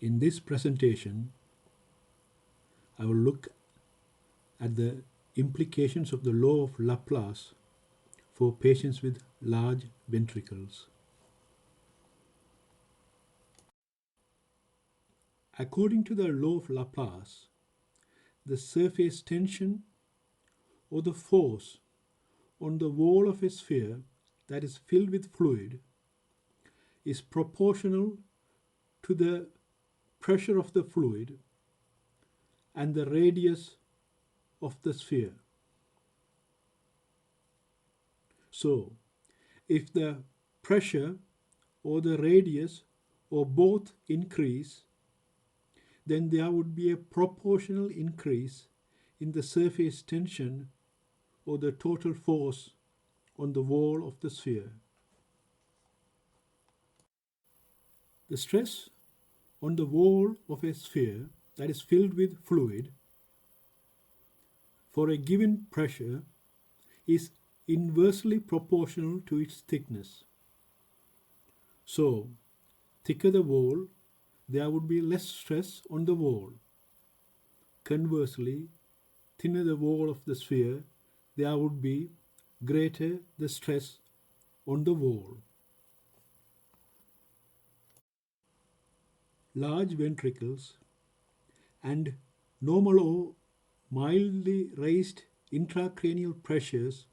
In this presentation, I will look at the implications of the law of Laplace for patients with large ventricles. According to the law of Laplace, the surface tension or the force on the wall of a sphere that is filled with fluid is proportional to the pressure of the fluid and the radius of the sphere. So, if the pressure or the radius or both increase, then there would be a proportional increase in the surface tension or the total force on the wall of the sphere. The stress on the wall of a sphere that is filled with fluid for a given pressure is inversely proportional to its thickness. So, thicker the wall, there would be less stress on the wall. Conversely, thinner the wall of the sphere, there would be greater the stress on the wall. Large ventricles and normal or mildly raised intracranial pressures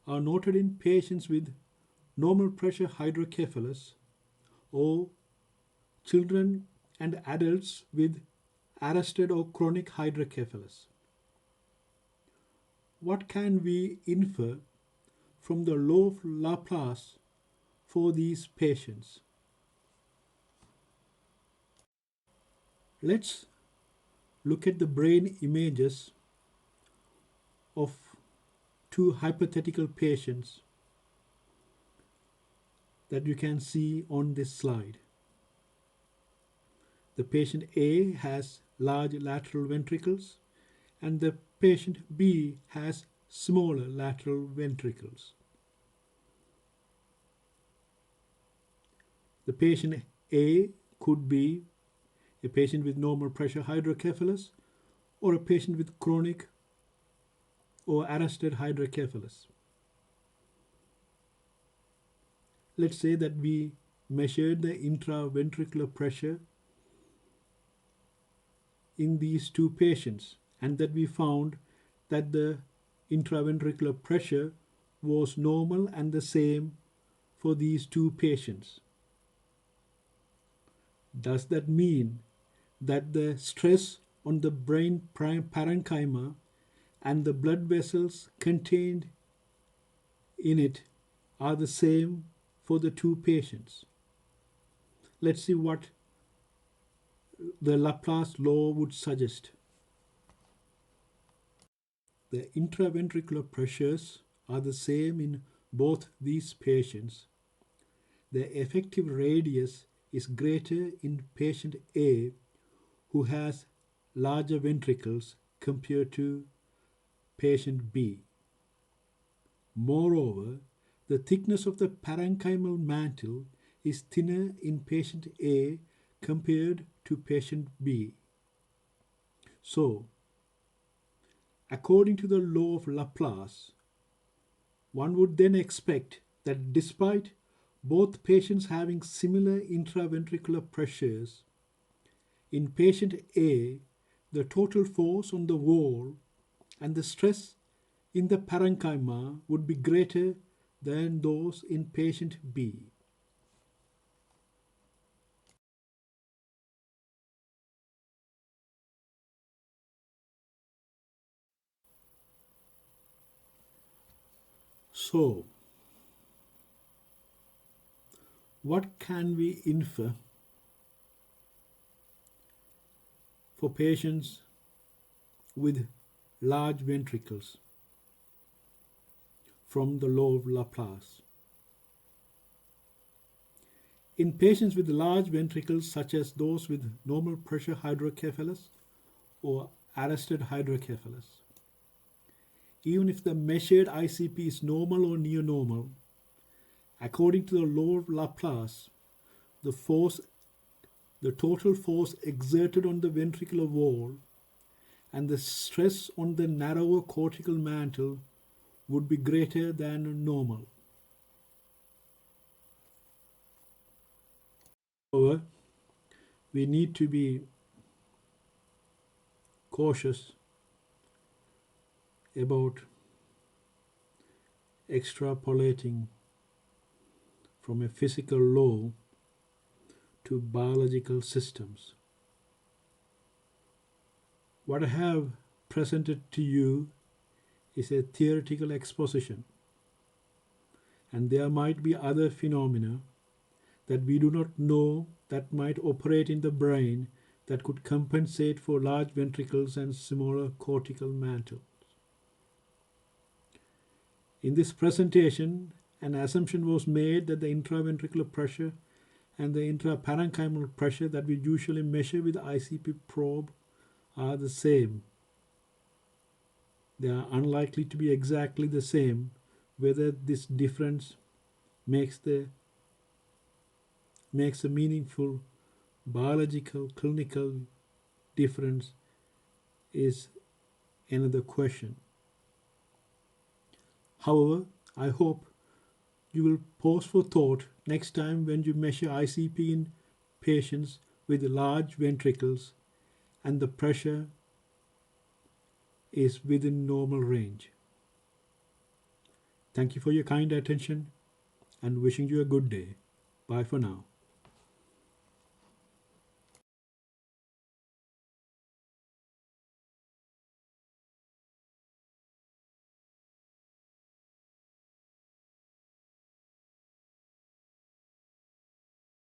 are noted in patients with normal pressure hydrocephalus or children and adults with arrested or chronic hydrocephalus. What can we infer from the law of Laplace for these patients? Let's look at the brain images of two hypothetical patients that you can see on this slide. The patient A has large lateral ventricles and the patient B has smaller lateral ventricles. The patient A could be a patient with normal pressure hydrocephalus or a patient with chronic or arrested hydrocephalus. Let's say that we measured the intraventricular pressure in these two patients and that we found that the intraventricular pressure was normal and the same for these two patients. Does that mean that the stress on the brain parenchyma and the blood vessels contained in it are the same for the two patients? Let's see what the Laplace law would suggest. The intraventricular pressures are the same in both these patients. The effective radius is greater in patient A, who has larger ventricles compared to patient B. Moreover, the thickness of the parenchymal mantle is thinner in patient A compared to patient B. So, according to the law of Laplace, one would then expect that despite both patients having similar intraventricular pressures, in patient A, the total force on the wall and the stress in the parenchyma would be greater than those in patient B. So, what can we infer for patients with large ventricles from the law of Laplace? In patients with large ventricles, such as those with normal pressure hydrocephalus or arrested hydrocephalus, even if the measured ICP is normal or near normal, according to the law of Laplace, the force the total force exerted on the ventricular wall and the stress on the narrower cortical mantle would be greater than normal. However, we need to be cautious about extrapolating from a physical law to biological systems. What I have presented to you is a theoretical exposition, and there might be other phenomena that we do not know that might operate in the brain that could compensate for large ventricles and smaller cortical mantles. In this presentation, an assumption was made that the intraventricular pressure and the intraparenchymal pressure that we usually measure with the ICP probe are the same. They are unlikely to be exactly the same. Whether this difference makes a meaningful biological clinical difference is another question. However, I hope you will pause for thought next time when you measure ICP in patients with large ventricles and the pressure is within normal range. Thank you for your kind attention and wishing you a good day. Bye for now.